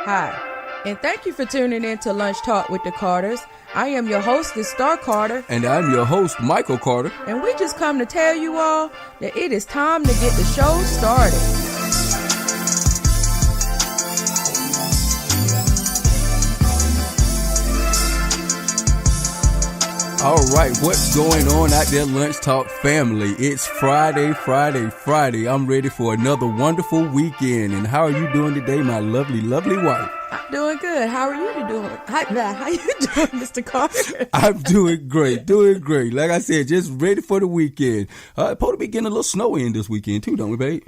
Hi, and thank you for tuning in to Lunch Talk with the Carters. I am your hostess, Star Carter. And I'm your host, Michael Carter. And we just come to tell you all that it is time to get the show started. All right, what's going on out there, Lunch Talk family? It's Friday. I'm ready for another wonderful weekend. And how are you doing today, my lovely wife? I'm doing good. How are you doing? How you doing, Mr. Carter? I'm doing great. Like I said, just ready for the weekend. Supposed to be getting a little snowy in this weekend too, don't we, babe?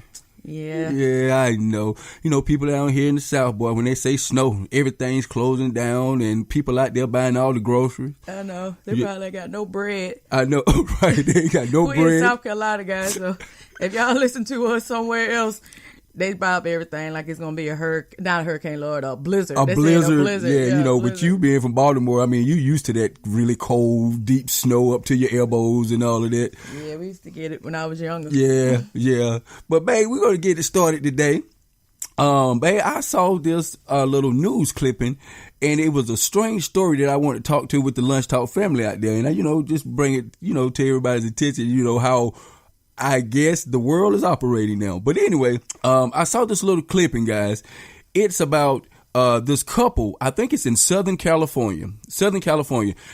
Yeah, I know. You know, people down here in the South, boy, when they say snow, everything's closing down and people out there buying all the groceries. I know. They probably got no bread. I know, right. They ain't got no bread. We're in South Carolina, guys, so if y'all listen to us somewhere else, they buy up everything like it's going to be a hurricane, not a hurricane, Lord, a blizzard. A blizzard. Yeah, you know, blizzard. With you being from Baltimore, I mean, you used to that really cold, deep snow up to your elbows and all of that. Yeah, we used to get it when I was younger. Yeah. But, babe, we're going to get it started today. Babe, I saw this little news clipping, and it was a strange story that I want to talk to with the Lunch Talk family out there. And, you know, just bring it, you know, to everybody's attention, you know, how I guess the world is operating now. But anyway, I saw this little clipping, guys. It's about this couple. I think it's in Southern California.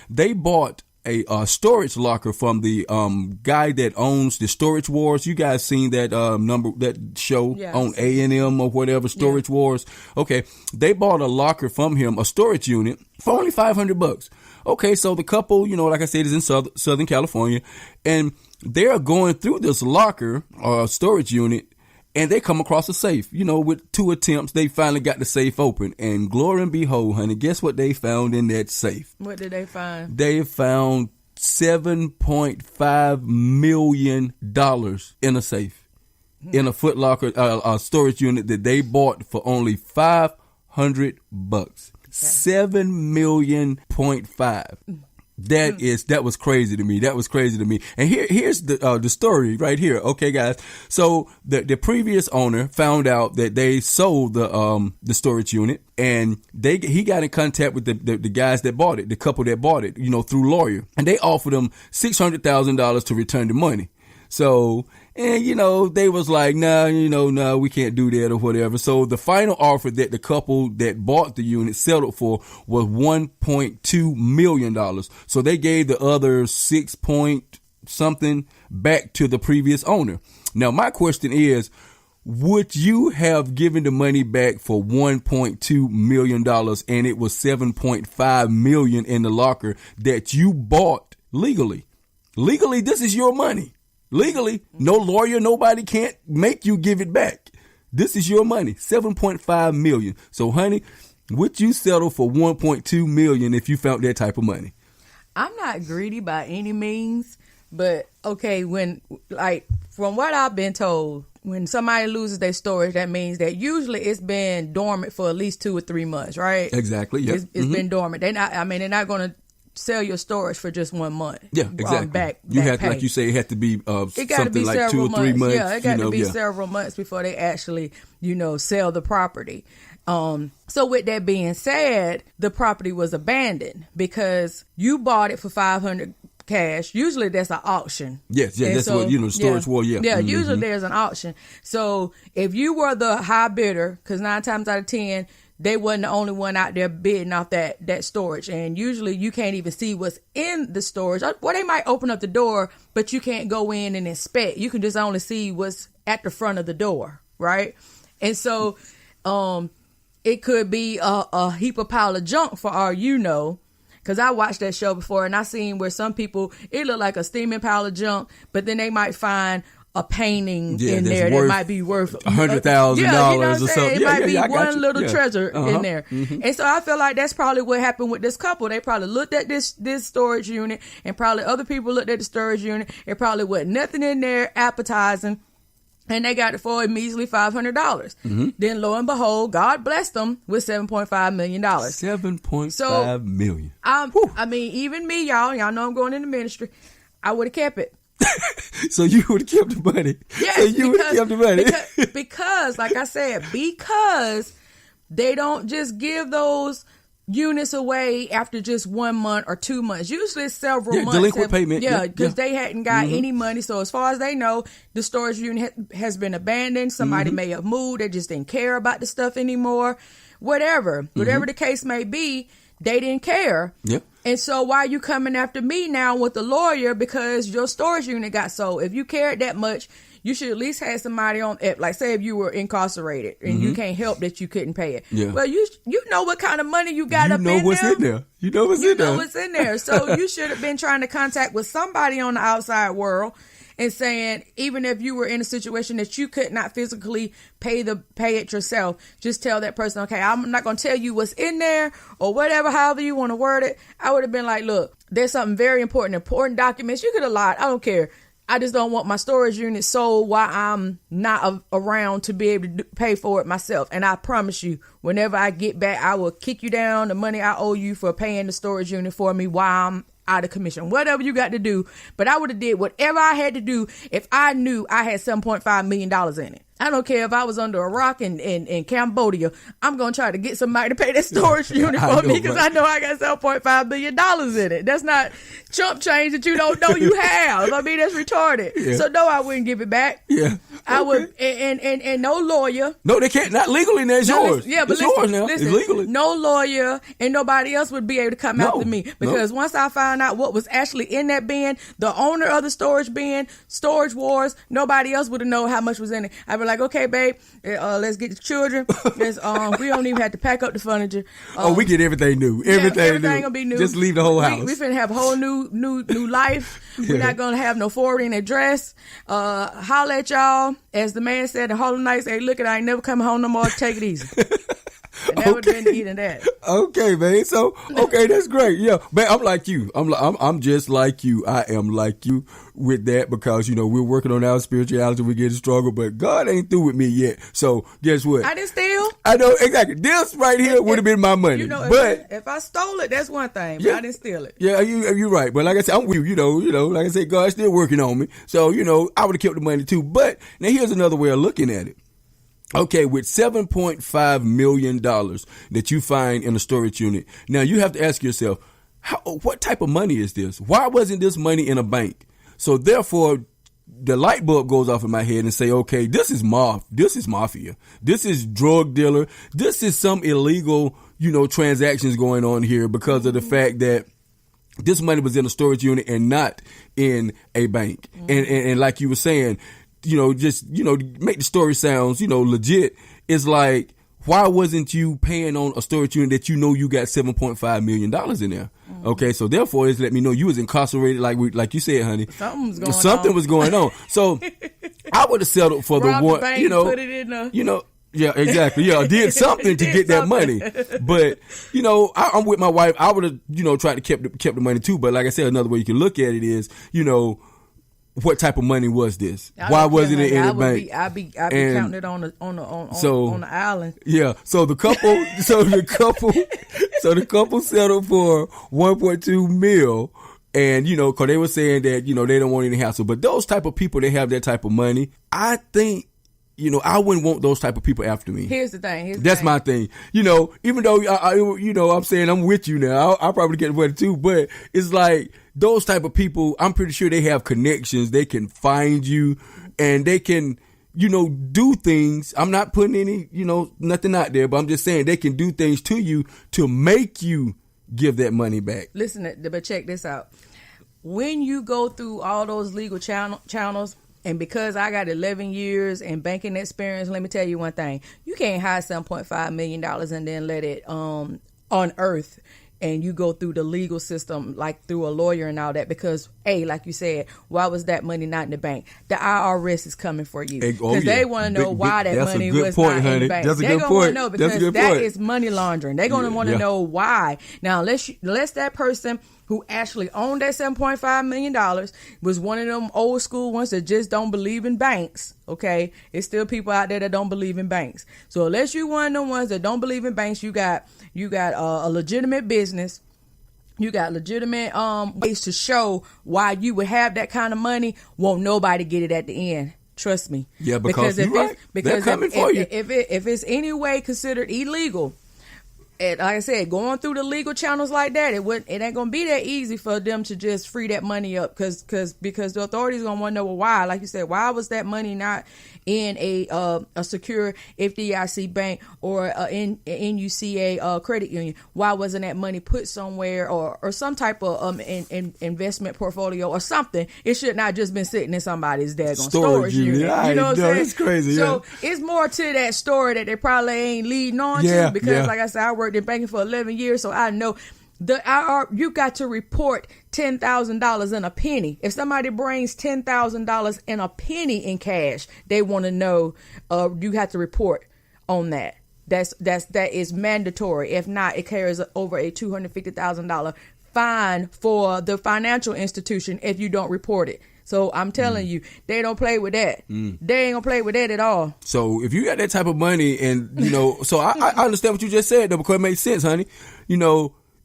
They bought a storage locker from the guy that owns the Storage Wars. You guys seen that that show on A&M or whatever, Storage Wars? Okay, they bought a locker from him, a storage unit, for only $500. Okay, so the couple, you know, like I said, is in Southern California, and they're going through this locker or storage unit, and they come across a safe. You know, with 2 attempts, they finally got the safe open. And glory and behold, honey, guess what they found in that safe? What did they find? They found $7.5 million in a safe, in a Foot Locker, a storage unit that they bought for only $500. $7.5 million. That was crazy to me. And here's the story right here. Okay, guys. So the previous owner found out that they sold the storage unit, and he got in contact with the guys that bought it, the couple that bought it, you know, through lawyer, and they offered them $600,000 to return the money. So, and you know, they was like, no, we can't do that or whatever. So the final offer that the couple that bought the unit settled for was $1.2 million. So they gave the other 6 point something back to the previous owner. Now, my question is, would you have given the money back for $1.2 million and it was $7.5 million in the locker that you bought legally? Legally, this is your money. Legally, no lawyer, nobody can't make you give it back. This is your money, $7.5 million. So, honey, would you settle for $1.2 million if you found that type of money? I'm not greedy by any means, but okay, from what I've been told, when somebody loses their storage, that means that usually it's been dormant for at least 2 or 3 months, right? Exactly. Yeah. It's been dormant. They're not going to sell your storage for just 1 month. Yeah, exactly. You have to, like you say, it had to be something like 2 or 3 months. Yeah, it got to be several months before they actually, you know, sell the property. So with that being said, the property was abandoned because you bought it for $500 cash. Usually that's an auction. Yes, that's what, you know, storage war. Yeah, usually there's an auction. So if you were the high bidder, because 9 times out of 10. They wasn't the only one out there bidding off that storage. And usually you can't even see what's in the storage. Well, they might open up the door, but you can't go in and inspect. You can just only see what's at the front of the door, right? And so it could be a heap of pile of junk for all you know. Because I watched that show before and I seen where some people, it looked like a steaming pile of junk, but then they might find a painting in there that might be worth $100,000 you know or something. It might be one little treasure in there. Mm-hmm. And so I feel like that's probably what happened with this couple. They probably looked at this storage unit, and probably other people looked at the storage unit. It probably wasn't nothing in there appetizing, and they got it for a measly $500. Mm-hmm. Then lo and behold, God blessed them with $7.5 million. $7.5 million. I mean, even me, y'all know I'm going into ministry. I would have kept it. So you would have kept the money. Yes, so you would have kept the money. because, like I said, because they don't just give those units away after just 1 month or 2 months. Usually it's several months. Delinquent payment. Yeah, because they hadn't got any money. So as far as they know, the storage unit has been abandoned. Somebody may have moved. They just didn't care about the stuff anymore. Whatever the case may be, they didn't care. Yep. And so why are you coming after me now with the lawyer because your storage unit got sold? If you cared that much, you should at least have somebody on it. Like, say if you were incarcerated and you can't help that you couldn't pay it. Yeah. Well, you know what kind of money you got up in there. You know what's in there. You know what's in there. So you should have been trying to contact with somebody on the outside world and saying, even if you were in a situation that you could not physically pay it yourself, just tell that person, okay, I'm not going to tell you what's in there or whatever, however you want to word it. I would have been like, look, there's something very important documents. You could have lied. I don't care. I just don't want my storage unit sold while I'm not around to be able to pay for it myself. And I promise you, whenever I get back, I will kick you down the money I owe you for paying the storage unit for me while I'm out of commission. Whatever you got to do. But I would have did whatever I had to do if I knew I had $7.5 million in it. I don't care if I was under a rock in Cambodia. I'm going to try to get somebody to pay that storage unit for me because I know I got $7.5 million in it. That's not chump change that you don't know you have. I mean, that's retarded. Yeah. So no, I wouldn't give it back. Yeah. I would, and no lawyer. No, they can't. Not legally, that's yours. Yeah, but it's yours now. It's legally. No lawyer and nobody else would be able to come after me because once I found out what was actually in that bin, the owner of the storage bin, Storage Wars, nobody else would have known how much was in it. I'd be like, okay, babe, let's get the children. We don't even have to pack up the furniture. We get everything new. Everything gonna be new. Just leave the whole house. We finna have a whole new life. We're not gonna have no forwarding address. Holla at y'all. As the man said, the whole night, say, look, I ain't never coming home no more. Take it easy. And that would have been eating that. Okay, man. So, okay, that's great. Yeah, man, I'm like you. I'm just like you. I am like you with that because, we're working on our spirituality. We're getting stronger, but God ain't through with me yet. So, guess what? I didn't steal. I know, exactly. This right here would have been my money. But if I stole it, that's one thing, but I didn't steal it. Yeah, you're right. But like I said, I'm with you, like I said, God's still working on me. So, I would have kept the money too. But now here's another way of looking at it. Okay, with $7.5 million that you find in a storage unit, now you have to ask yourself, what type of money is this? Why wasn't this money in a bank? So therefore, the light bulb goes off in my head and say, okay, this is mafia. This is drug dealer. This is some illegal, transactions going on here because of the fact that this money was in a storage unit and not in a bank. And like you were saying, just, make the story sounds, legit. It's like, why wasn't you paying on a storage unit that you got $7.5 million in there? Okay, so therefore it's let me know you was incarcerated, like you said, honey. Something was going on. So I would have settled for the one, put it in the, yeah, exactly. Yeah, I did something to get that money. But, I'm with my wife. I would have, tried to kept the money too. But like I said, another way you can look at it is, what type of money was this? Why wasn't it in the bank? I'd be counting it on the island. Yeah. So the couple, settled for 1.2 mil, and cause they were saying that they don't want any hassle. But those type of people, they have that type of money. I think. I wouldn't want those type of people after me. Here's the thing. That's my thing. Even though I'm saying I'm with you now, I'll probably get money too. But it's like those type of people. I'm pretty sure they have connections. They can find you, and they can, do things. I'm not putting any, nothing out there, but I'm just saying they can do things to you to make you give that money back. Listen, but check this out. When you go through all those legal channels. And because I got 11 years in banking experience, let me tell you one thing. You can't hide $7.5 million and then let it unearth and you go through the legal system like through a lawyer and all that because, like you said, why was that money not in the bank? The IRS is coming for you because they want to know why that money was not in the bank. They're going to want to know because that is money laundering. They're going to want to know why. Now, unless that person who actually owned that $7.5 million was one of them old school ones that just don't believe in banks, okay? It's still people out there that don't believe in banks. So unless you one of them ones that don't believe in banks, you got a legitimate business. You got legitimate ways to show why you would have that kind of money. Won't nobody get it at the end. Trust me. Yeah, because you're right. They're coming for you. If it's any way considered illegal, and like I said, going through the legal channels like that, it ain't gonna be that easy for them to just free that money up, because the authorities gonna want to know, well, why? Like you said, why was that money not in a secure FDIC bank or in NUCA credit union? Why wasn't that money put somewhere or some type of investment portfolio or something? It should not just been sitting in somebody's daggone storage unit. You know what I'm saying? That's crazy. So it's more to that story that they probably ain't leading on to, because like I said, I worked in banking for 11 years, so I know you got to report $10,000 in a penny. If somebody brings $10,000 in a penny in cash, they want to know. You have to report on that. That is mandatory. If not, it carries over a $250,000 fine for the financial institution if you don't report it. So I'm telling you, they don't play with that. They ain't gonna play with that at all. So if you got that type of money, and so I understand what you just said though, because it makes sense, honey.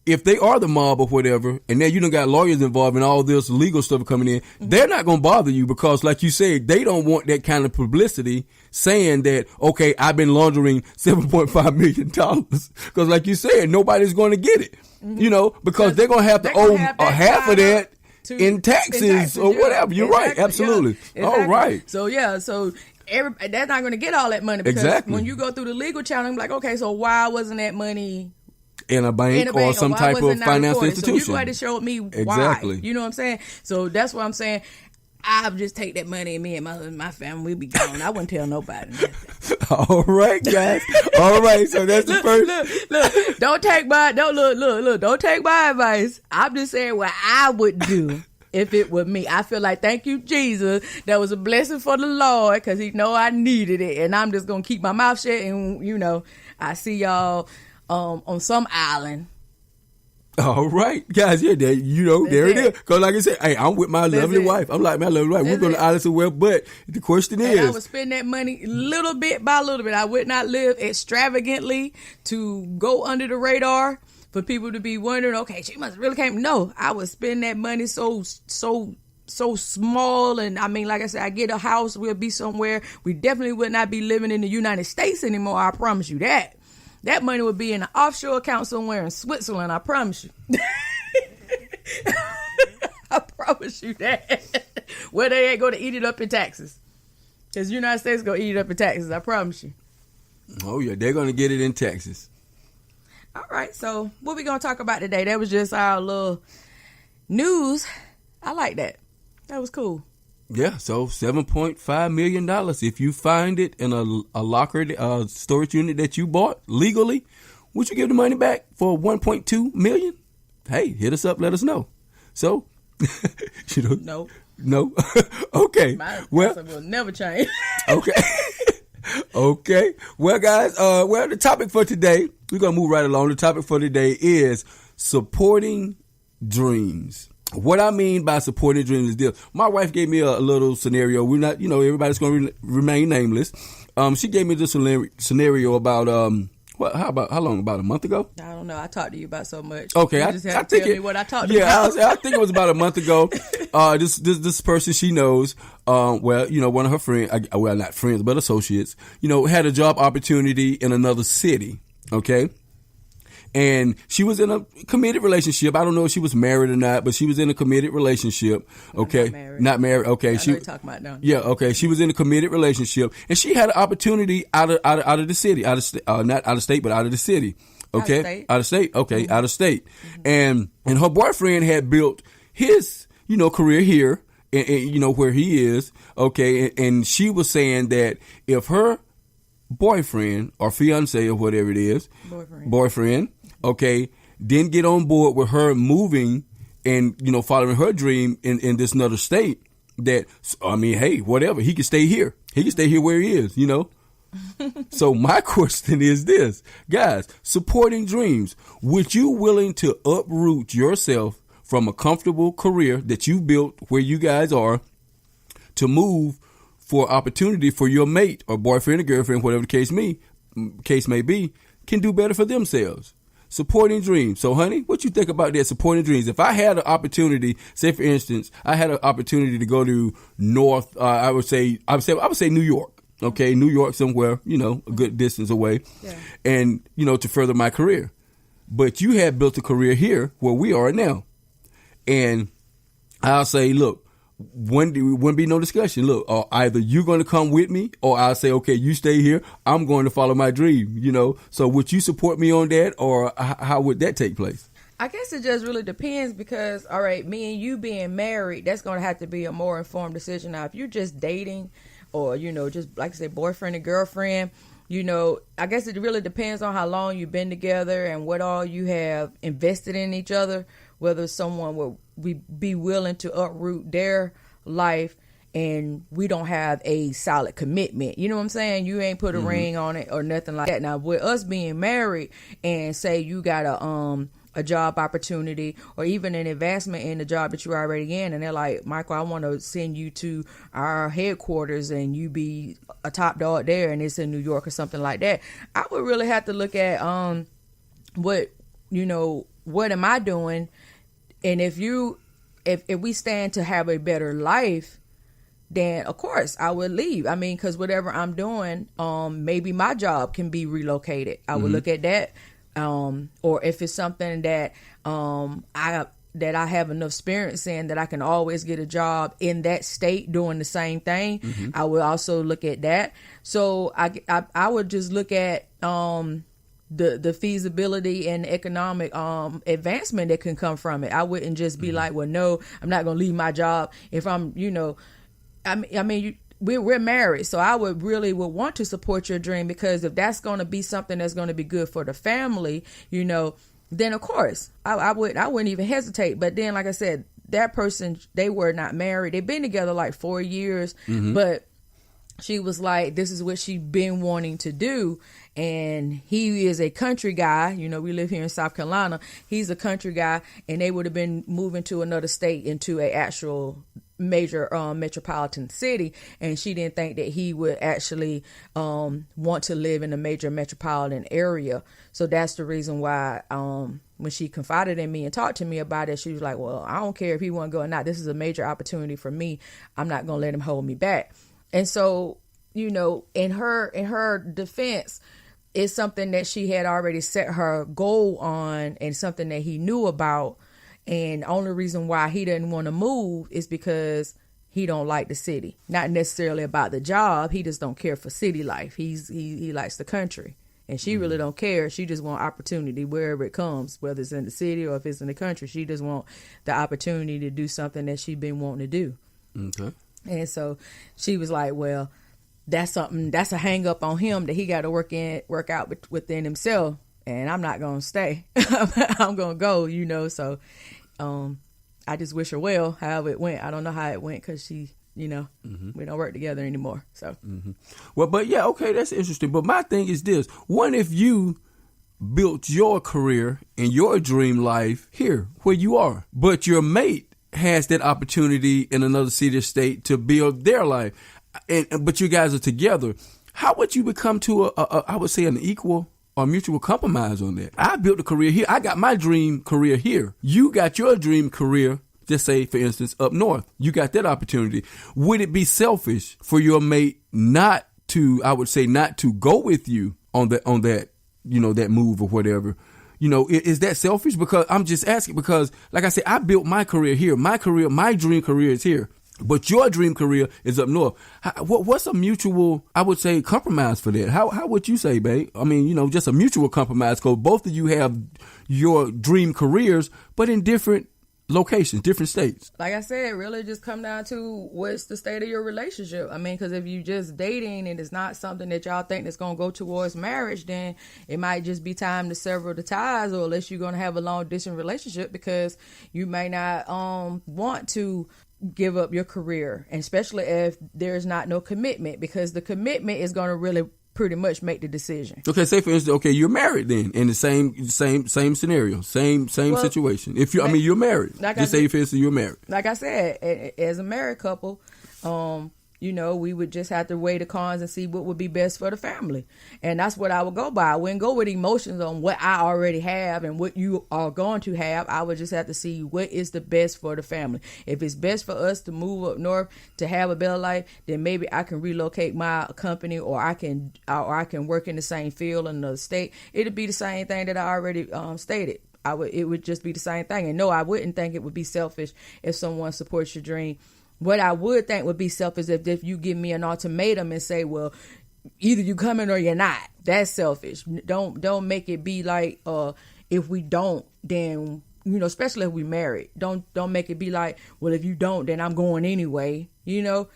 If they are the mob or whatever, and then you done got lawyers involved and all this legal stuff coming in, they're not going to bother you, because like you said, they don't want that kind of publicity saying that, okay, I've been laundering $7.5 million. Because like you said, nobody's going to get it, because they're going to have to owe half of that in taxes or whatever. You're right. Absolutely. Yeah, exactly. All right. So they're not going to get all that money, because when you go through the legal channel, I'm like, okay, so why wasn't that money in a bank or some type of financial institution? So you got to show me why. Exactly. You know what I'm saying? So that's what I'm saying. I'll just take that money, and me and my family, we be gone. I wouldn't tell nobody. All right, guys. All right. So that's the first. Look. Don't take my advice. I'm just saying what I would do if it were me. I feel like, thank you, Jesus. That was a blessing for the Lord, because He know I needed it, and I'm just gonna keep my mouth shut. And I see y'all on some island. All right, guys. Yeah, there it is. Because like I said, hey, I'm with my lovely wife. I'm like my lovely wife. We're going to islands somewhere, but the question is, I would spend that money little bit by little bit. I would not live extravagantly to go under the radar for people to be wondering, okay, she must really came. No, I would spend that money so small. And I mean, like I said, I get a house, we'll be somewhere. We definitely would not be living in the United States anymore. I promise you that. That money would be in an offshore account somewhere in Switzerland. I promise you. I promise you that. Where they ain't going to eat it up in taxes. Because the United States going to eat it up in taxes. I promise you. Oh, yeah. They're going to get it in Texas. All right. So what we going to talk about today? That was just our little news. I like that. That was cool. Yeah, so $7.5 million. If you find it in a locker, storage unit that you bought legally, would you give the money back for $1.2 million? Hey, hit us up, let us know. So, No. No? Okay. My answer will never change. Okay. Okay. Well, guys, the topic for today, we're going to move right along. The topic for today is supporting dreams. What I mean by supporting dreams is this. My wife gave me a little scenario. We're not, everybody's going to remain nameless. She gave me this scenario about, how long? About a month ago? I don't know. I talked to you about so much. Okay. You just have to tell me what I talked about. Yeah, I think it was about a month ago. This person she knows, one of her friends, well, not friends, but associates, had a job opportunity in another city. Okay. And she was in a committed relationship. I don't know if she was married or not, but she was in a committed relationship. Okay. Not married. Okay. I know you're talking about now. Yeah. Okay. She was in a committed relationship, and she had an opportunity out of the city, not out of state, but out of the city. Okay. Out of state. Okay. Mm-hmm. Out of state. Mm-hmm. And her boyfriend had built his, career here and where he is. Okay. And she was saying that if her boyfriend or fiance or whatever it is, boyfriend, okay, didn't get on board with her moving and, following her dream in this another state, that, hey, whatever, he can stay here. He can stay here where he is, So my question is this, guys, supporting dreams. Would you willing to uproot yourself from a comfortable career that you built where you guys are to move for opportunity for your mate or boyfriend or girlfriend, whatever the case may be, can do better for themselves? supporting dreams. So, honey, what you think about that, supporting dreams? If I had an opportunity, say for instance, I had an opportunity to go to North, I would say New York. Okay, New York somewhere, a good distance away, and to further my career. But you had built a career here where we are now, and I'll say, look. Wouldn't be no discussion. Look, either you're going to come with me, or I'll say, okay, you stay here. I'm going to follow my dream. So would you support me on that, or how would that take place? I guess it just really depends because, all right, me and you being married, that's going to have to be a more informed decision. Now, if you're just dating, or just like I said, boyfriend and girlfriend, I guess it really depends on how long you've been together and what all you have invested in each other. Whether someone will be willing to uproot their life and we don't have a solid commitment. You know what I'm saying? You ain't put a ring on it or nothing like that. Now, with us being married and say you got a job opportunity or even an advancement in the job that you're already in, and they're like, Michael, I want to send you to our headquarters and you be a top dog there and it's in New York or something like that, I would really have to look at what am I doing? And if we stand to have a better life, then of course I would leave. I mean, because whatever I'm doing, maybe my job can be relocated. I would look at that. Or if it's something that I have enough experience in that I can always get a job in that state doing the same thing, I would also look at that. So I would just look at the feasibility and economic advancement that can come from it. I wouldn't just be like, well, no, I'm not going to leave my job if I'm, we're married, so I would want to support your dream, because if that's going to be something that's going to be good for the family, then of course I wouldn't even hesitate. But then, like I said, that person, they were not married. They've been together like 4 years, but she was like, this is what she's been wanting to do. And he is a country guy. We live here in South Carolina. He's a country guy, and they would have been moving to another state, into a actual major metropolitan city. And she didn't think that he would actually want to live in a major metropolitan area. So that's the reason why when she confided in me and talked to me about it, she was like, well, I don't care if he want to go or not. This is a major opportunity for me. I'm not going to let him hold me back. And so, in her defense, it's something that she had already set her goal on and something that he knew about. And the only reason why he didn't want to move is because he don't like the city. Not necessarily about the job. He just don't care for city life. He likes the country. And she really don't care. She just want opportunity wherever it comes, whether it's in the city or if it's in the country. She just want the opportunity to do something that she been wanting to do. Okay. And so she was like, well, that's a hang up on him that he got to work out within himself. And I'm not going to stay. I'm going to go, So I just wish her well, however it went. I don't know how it went because she, we don't work together anymore. So. Well, but yeah, okay, that's interesting. But my thing is this. What if you built your career and your dream life here where you are, but your mate has that opportunity in another city or state to build their life, but you guys are together? How would you become to I would say an equal or mutual compromise on that? I built a career here. I got my dream career here. You got your dream career, just say, for instance, up north. You got that opportunity. Would it be selfish for your mate not to go with you on that, that move or whatever? Is that selfish? Because I'm just asking, because like I said, I built my career here. My dream career is here. But your dream career is up north. What's a mutual, I would say, compromise for that? How would you say, babe? I mean, just a mutual compromise, because both of you have your dream careers, but in different locations, different states. Like I said, really just come down to what's the state of your relationship. I mean, because if you just dating and it's not something that y'all think that's going to go towards marriage, then it might just be time to sever the ties, or unless you're going to have a long distance relationship, because you may not want to give up your career, and especially if there's no commitment, because the commitment is going to really pretty much make the decision. Okay, say for instance, you're married then, in the same scenario, same situation. If you're married. Like just say for instance you're married. Like I said, as a married couple, We would just have to weigh the cons and see what would be best for the family. And that's what I would go by. I wouldn't go with emotions on what I already have and what you are going to have. I would just have to see what is the best for the family. If it's best for us to move up north to have a better life, then maybe I can relocate my company, or I can work in the same field in another state. It'd be the same thing that I already stated. It would just be the same thing. And no, I wouldn't think it would be selfish if someone supports your dream. What I would think would be selfish if you give me an ultimatum and say, well, either you coming or you're not. That's selfish. Don't make it be like, if we don't, then, especially if we married, don't make it be like, well, if you don't, then I'm going anyway. It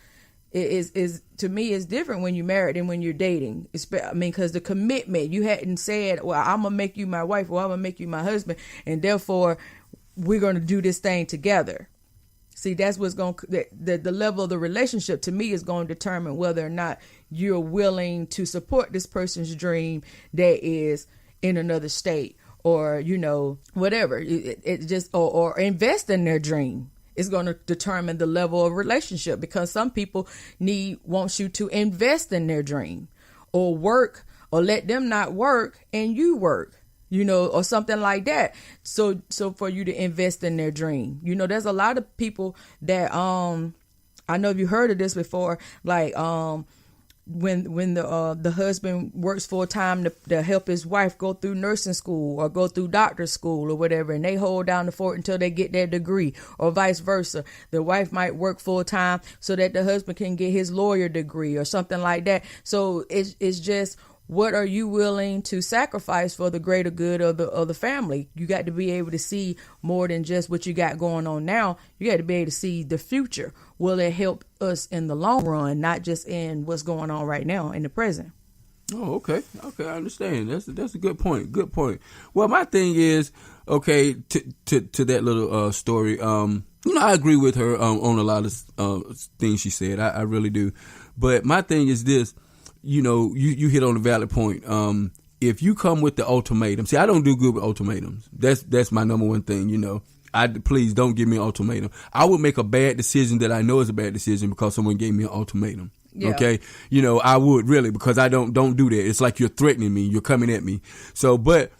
is to me, it's different when you're married than when you're dating. Because the commitment, you hadn't said, well, I'm gonna make you my wife, or I'm gonna make you my husband, and therefore we're gonna do this thing together. See, that's what's going to, the level of the relationship to me is going to determine whether or not you're willing to support this person's dream that is in another state, or, whatever. It just, or invest in their dream. It's going to determine the level of relationship, because some people wants you to invest in their dream, or work, or let them not work and you work. Or something like that. So for you to invest in their dream, there's a lot of people that, I know if you heard of this before, like, when the husband works full time to help his wife go through nursing school or go through doctor school or whatever, and they hold down the fort until they get their degree, or vice versa. The wife might work full time so that the husband can get his lawyer degree or something like that. So it's just, what are you willing to sacrifice for the greater good of the family? You got to be able to see more than just what you got going on now. You got to be able to see the future. Will it help us in the long run, not just in what's going on right now in the present? Oh, okay. I understand. That's a good point. Good point. Well, my thing is, okay, to that little story. I agree with her on a lot of things she said. I really do. But my thing is this. You hit on a valid point. If you come with the ultimatum, see, I don't do good with ultimatums. That's my number one thing. Please don't give me an ultimatum. I would make a bad decision that I know is a bad decision because someone gave me an ultimatum. Yeah. Okay. I would really, because I don't do that. It's like you're threatening me. You're coming at me. So, but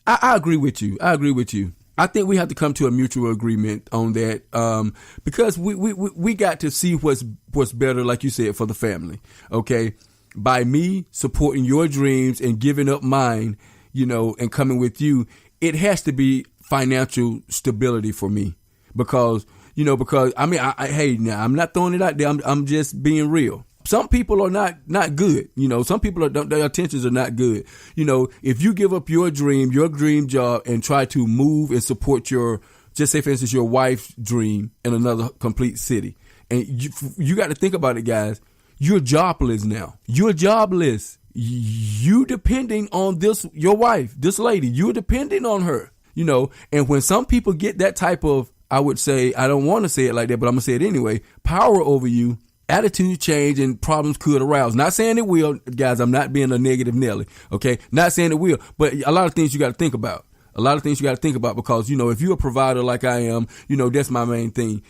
I agree with you. I think we have to come to a mutual agreement on that, because we got to see what's better, like you said, for the family. Okay. By me supporting your dreams and giving up mine, and coming with you, it has to be financial stability for me, because hey, now I'm not throwing it out there. I'm just being real. Some people are not good. Some people their intentions are not good. If you give up your dream job, and try to move and support just say for instance, your wife's dream in another complete city, and you got to think about it, guys. You're jobless now. You're jobless. You depending on your wife, this lady, you're depending on her, and when some people get that type of, I would say, I don't want to say it like that, but I'm going to say it anyway, power over you, attitude change and problems could arouse. Not saying it will, guys. I'm not being a negative Nelly. Okay. Not saying it will, but a lot of things you got to think about. Because, if you're a provider like I am, that's my main thing.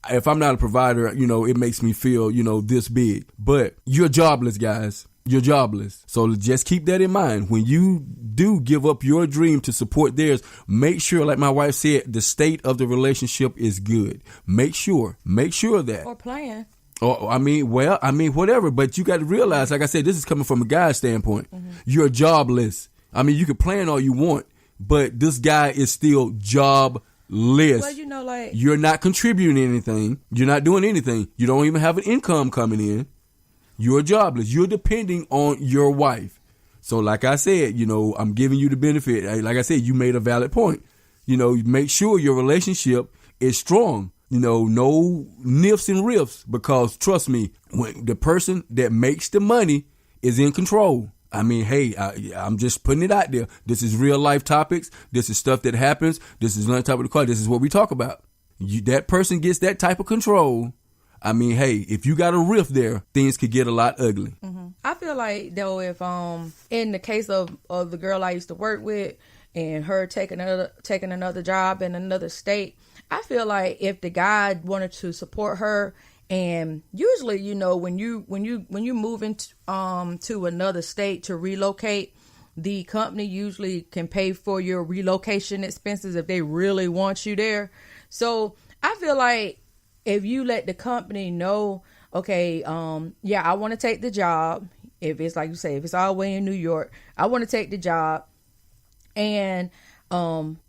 If I'm not a provider, it makes me feel, this big. But you're jobless, guys. You're jobless. So just keep that in mind. When you do give up your dream to support theirs, make sure, like my wife said, the state of the relationship is good. Make sure that. Or plan. Whatever. But you got to realize, like I said, this is coming from a guy's standpoint. Mm-hmm. You're jobless. You can plan all you want, but this guy is still jobless. Well, you're not contributing anything. You're not doing anything. You don't even have an income coming in. You're jobless. You're depending on your wife. So like I said, I'm giving you the benefit. Like I said, you made a valid point. Make sure your relationship is strong. No nifs and riffs, because trust me, when the person that makes the money is in control. Hey, I'm just putting it out there. This is real life topics. This is stuff that happens. This is lunch top of the car. This is what we talk about. That person gets that type of control. Hey, if you got a rift there, things could get a lot ugly. Mm-hmm. I feel like, though, if in the case of the girl I used to work with and her taking another job in another state, I feel like if the guy wanted to support her And usually, when you move into to another state to relocate, the company usually can pay for your relocation expenses if they really want you there. So I feel like if you let the company know, okay, yeah, I want to take the job. If it's like you say, if it's all the way in New York, I want to take the job. And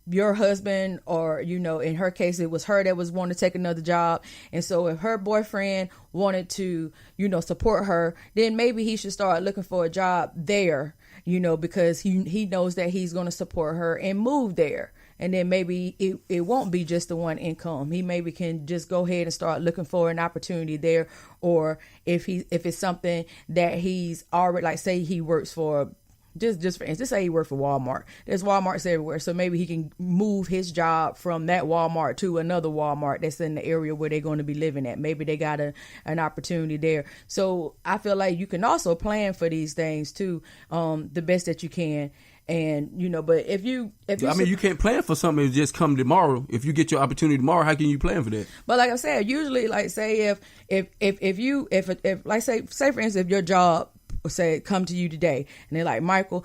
your husband, or in her case it was her that was wanting to take another job, and so if her boyfriend wanted to support her, then maybe he should start looking for a job there, because he knows that he's going to support her and move there. And then maybe it won't be just the one income. He maybe can just go ahead and start looking for an opportunity there. Or if it's something that he's already, like say he works for, just for instance, say he works for Walmart. There's Walmarts everywhere. So maybe he can move his job from that Walmart to another Walmart that's in the area where they're going to be living at. Maybe they got an opportunity there. So I feel like you can also plan for these things too, the best that you can. And, but if you you can't plan for something that just come tomorrow. If you get your opportunity tomorrow, how can you plan for that? But like I said, usually, like say if like say for instance, if your job say come to you today and they're like, Michael,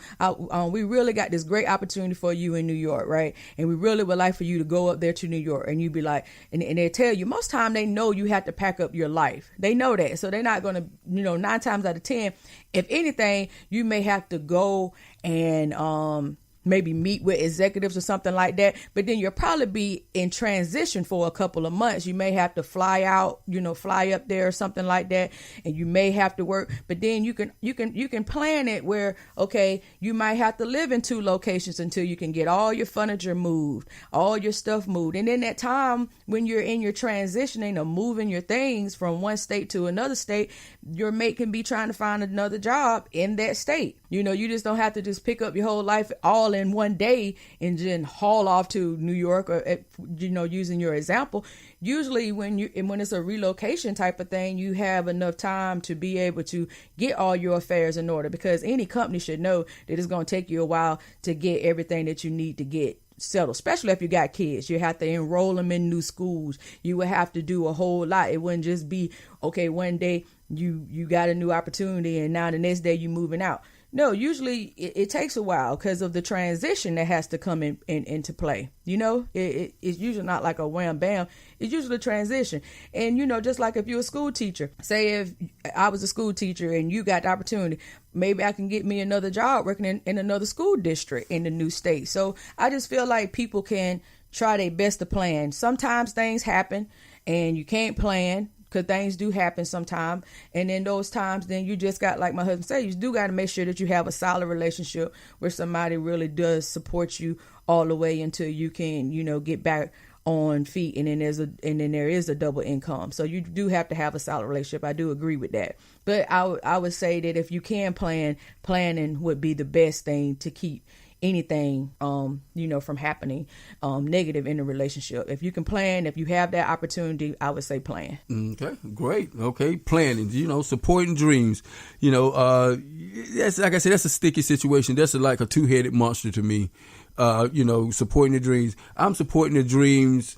we really got this great opportunity for you in New York, right? And we really would like for you to go up there to New York. And you'd be like, and they tell you, most time they know you have to pack up your life. They know that. So they're not going to, 9 times out of 10, if anything, you may have to go and maybe meet with executives or something like that. But then you'll probably be in transition for a couple of months. You may have to fly out, fly up there or something like that. And you may have to work. But then you can plan it where, okay, you might have to live in 2 locations until you can get all your furniture moved, all your stuff moved. And then that time when you're in your transitioning or moving your things from one state to another state, your mate can be trying to find another job in that state. You just don't have to just pick up your whole life all in one day and then haul off to New York, or using your example. Usually when it's a relocation type of thing, you have enough time to be able to get all your affairs in order, because any company should know that it's going to take you a while to get everything that you need to get settled, especially if you got kids. You have to enroll them in new schools. You would have to do a whole lot. It wouldn't just be, okay, one day you got a new opportunity and now the next day you moving out. No, usually it takes a while because of the transition that has to come into play. It's usually not like a wham bam. It's usually a transition. And, just like if you're a school teacher, say if I was a school teacher and you got the opportunity, maybe I can get me another job working in another school district in the new state. So I just feel like people can try their best to plan. Sometimes things happen and you can't plan, because things do happen sometime. And in those times, then you just got, like my husband said, you do got to make sure that you have a solid relationship where somebody really does support you all the way until you can, get back on feet. And then there is a double income. So you do have to have a solid relationship. I do agree with that. But I would say that if you can plan, planning would be the best thing to keep anything from happening negative in the relationship. If you can plan, if you have that opportunity, I would say plan. Okay, great. Okay, planning, supporting dreams. That's, like I said, that's a sticky situation. That's like a 2-headed monster to me. Supporting the dreams. I'm supporting the dreams.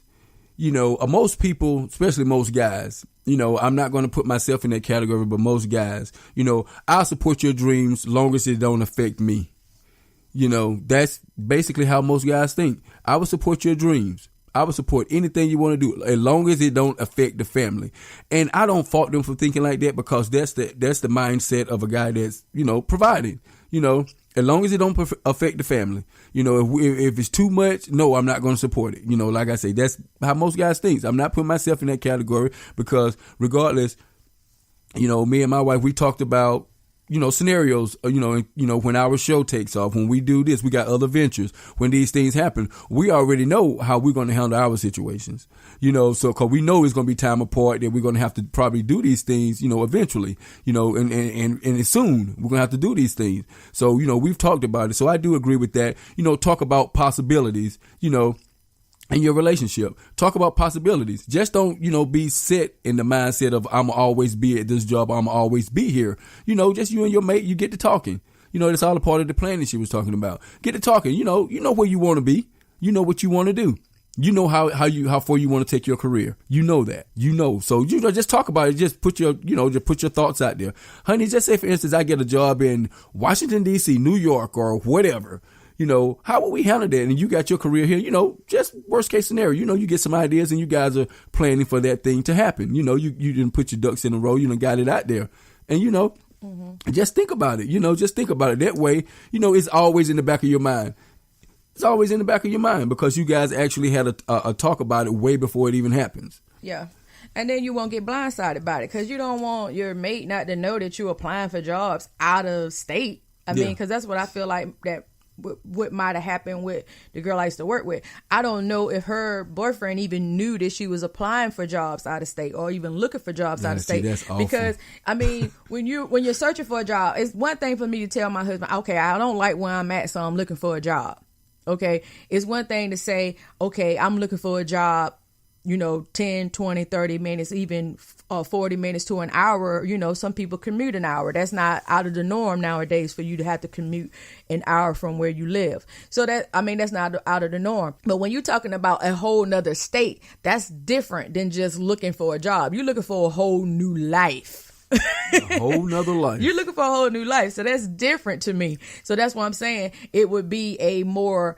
Most people, especially most guys, I'm not going to put myself in that category, but most guys, I'll support your dreams long as it don't affect me. That's basically how most guys think. I would support your dreams. I would support anything you want to do as long as it don't affect the family. And I don't fault them for thinking like that, because that's the mindset of a guy that's, providing, as long as it don't affect the family. If it's too much, no, I'm not going to support it. Like I say, that's how most guys think. I'm not putting myself in that category, because regardless, me and my wife, we talked about, scenarios, when our show takes off, when we do this, we got other ventures. When these things happen, we already know how we're going to handle our situations, so cause we know it's going to be time apart, that we're going to have to probably do these things, eventually, and soon we're going to have to do these things. So, we've talked about it. So I do agree with that, talk about possibilities, in your relationship. Talk about possibilities. Just don't, be set in the mindset of I'm always be at this job, I'm always be here. Just you and your mate, you get to talking. That's all a part of the planning she was talking about. Get to talking. You know where you want to be. You know what you want to do. You know how far you want to take your career. You know that. So just talk about it. Just put your thoughts out there. Honey, just say for instance I get a job in Washington D.C., New York, or whatever. How will we handle that? And you got your career here, just worst case scenario, you get some ideas and you guys are planning for that thing to happen. You didn't put your ducks in a row, got it out there. And just think about it, just think about it. That way, it's always in the back of your mind. It's always in the back of your mind because you guys actually had a talk about it way before it even happens. Yeah. And then you won't get blindsided by it because you don't want your mate not to know that you're applying for jobs out of state. I mean, because that's what I feel like that what might have happened with the girl I used to work with. I don't know if her boyfriend even knew that she was applying for jobs out of state or even looking for jobs out of state. That's awful. Because I mean, when you're searching for a job, it's one thing for me to tell my husband, okay, I don't like where I'm at, so I'm looking for a job. Okay, it's one thing to say, okay, I'm looking for a job, 10, 20, 30 minutes, even 40 minutes to an hour. Some people commute an hour. That's not out of the norm nowadays for you to have to commute an hour from where you live. So that's not out of the norm. But when you're talking about a whole nother state, that's different than just looking for a job. You're looking for a whole new life. A whole nother life. You're looking for a whole new life. So that's different to me. So that's why I'm saying it would be a more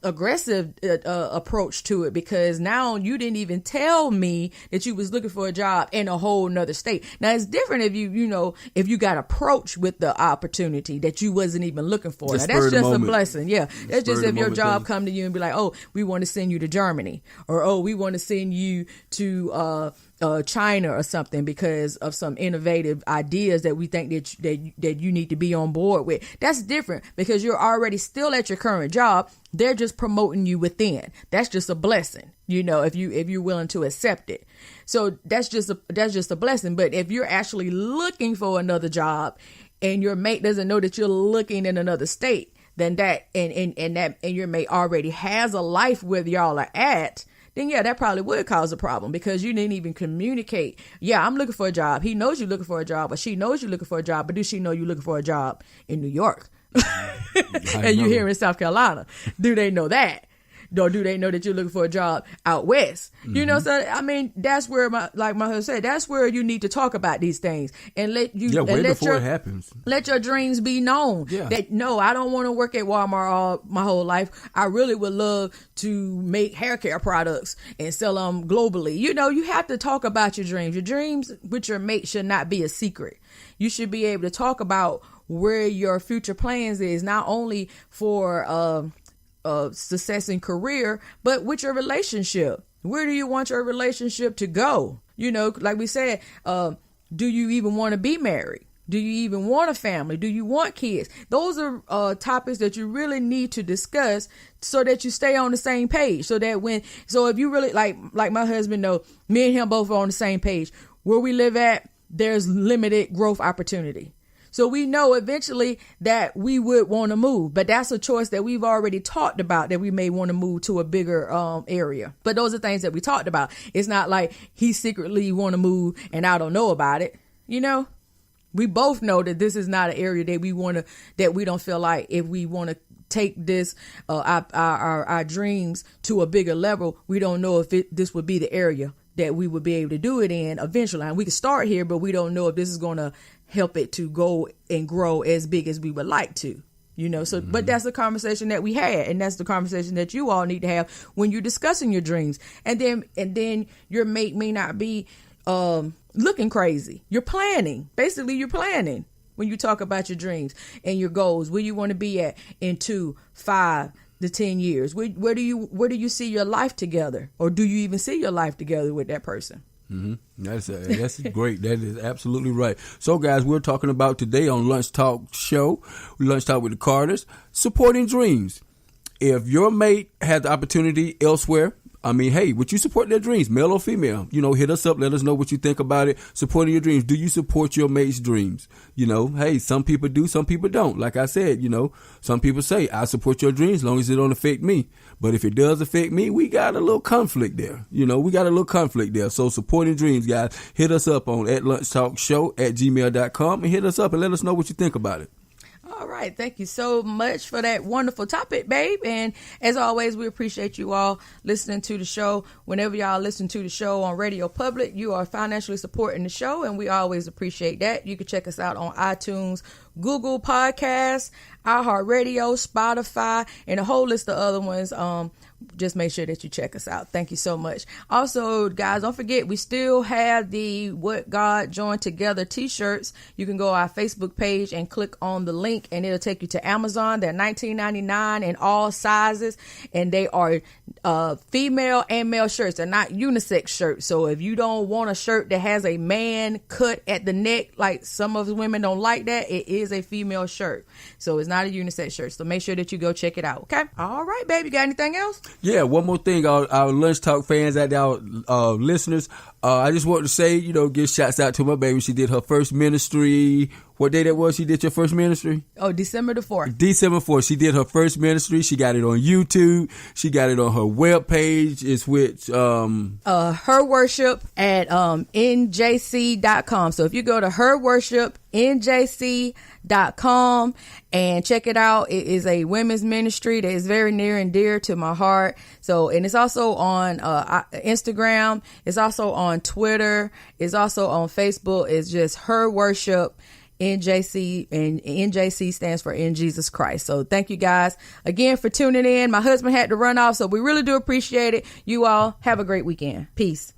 aggressive approach to it, because now you didn't even tell me that you was looking for a job in a whole nother state. Now it's different if if you got approached with the opportunity that you wasn't even looking for. Now, that's just a blessing. Yeah. That's just if your job come to you and be like, oh, we want to send you to Germany, or oh, we want to send you to China or something because of some innovative ideas that we think that you need to be on board with. That's different because you're already still at your current job. They're just promoting you within. That's just a blessing, if you're willing to accept it. So that's just a blessing. But if you're actually looking for another job and your mate doesn't know that you're looking in another state, then that and your mate already has a life where y'all are at, then yeah, that probably would cause a problem because you didn't even communicate. Yeah, I'm looking for a job. He knows you're looking for a job, or she knows you're looking for a job, but does she know you're looking for a job in New York? And you're here in South Carolina. Do they know that? Or do they know that you're looking for a job out west? Mm-hmm. So I mean, that's where my husband said, that's where you need to talk about these things and let before it happens. Let your dreams be known. Yeah. That no, I don't want to work at Walmart all my whole life. I really would love to make hair care products and sell them globally. You have to talk about your dreams. Your dreams with your mate should not be a secret. You should be able to talk about where your future plans is, not only for success in career, but with your relationship. Where do you want your relationship to go? Like we said, do you even want to be married? Do you even want a family? Do you want kids? Those are topics that you really need to discuss so that you stay on the same page. So if you really like my husband, me and him both are on the same page. Where we live at, there's limited growth opportunity. So we know eventually that we would want to move, but that's a choice that we've already talked about, that we may want to move to a bigger area. But those are things that we talked about. It's not like he secretly want to move and I don't know about it. We both know that this is not an area that we don't feel like if we want to take this, our dreams to a bigger level, we don't know if this would be the area that we would be able to do it in eventually. And we can start here, but we don't know if this is going to help it to go and grow as big as we would like to, so, but that's the conversation that we had. And that's the conversation that you all need to have when you're discussing your dreams. And then your mate may not be, looking crazy. You're planning when you talk about your dreams and your goals, where you want to be at in 2, 5 to 10 years. Where do you see your life together? Or do you even see your life together with that person? Mm-hmm. That's great. That is absolutely right. So, guys, we're talking about today on Lunch Talk Show, Lunch Talk with the Carters, supporting dreams. If your mate had the opportunity elsewhere, hey, would you support their dreams, male or female? Hit us up. Let us know what you think about it. Supporting your dreams. Do you support your mate's dreams? Hey, some people do, some people don't. Like I said, some people say, I support your dreams as long as it don't affect me. But if it does affect me, we got a little conflict there. So supporting dreams, guys, hit us up on @lunchtalkshow@gmail.com and hit us up and let us know what you think about it. All right. Thank you so much for that wonderful topic, babe. And as always, we appreciate you all listening to the show. Whenever y'all listen to the show on Radio Public, you are financially supporting the show, and we always appreciate that. You can check us out on iTunes, Google Podcasts, iHeartRadio, Spotify, and a whole list of other ones. Just make sure that you check us out. Thank you so much. Also, guys, don't forget, we still have the What God Joined Together t-shirts. You can go to our Facebook page and click on the link, and it'll take you to Amazon. They're $19.99 in all sizes, and they are female and male shirts. They're not unisex shirts. So if you don't want a shirt that has a man cut at the neck, like some of the women don't like that, it is a female shirt. So it's not a unisex shirt. So make sure that you go check it out. Okay. All right, baby. Got anything else? Yeah, one more thing, our Lunch Talk fans out there, our listeners. I just want to say, give shouts out to my baby. She did her first ministry. What day that was she did your first ministry? Oh, December the 4th. December 4th. She did her first ministry. She got it on YouTube. She got it on her webpage. It's with Her Worship at njc.com. So if you go to Her Worship njc.com and check it out, it is a women's ministry that is very near and dear to my heart. So, and it's also on Instagram. It's also on Twitter. It's also on Facebook. It's just Her Worship NJC, and NJC stands for In Jesus Christ. So thank you guys again for tuning in. My husband had to run off, so we really do appreciate it. You all have a great weekend. Peace.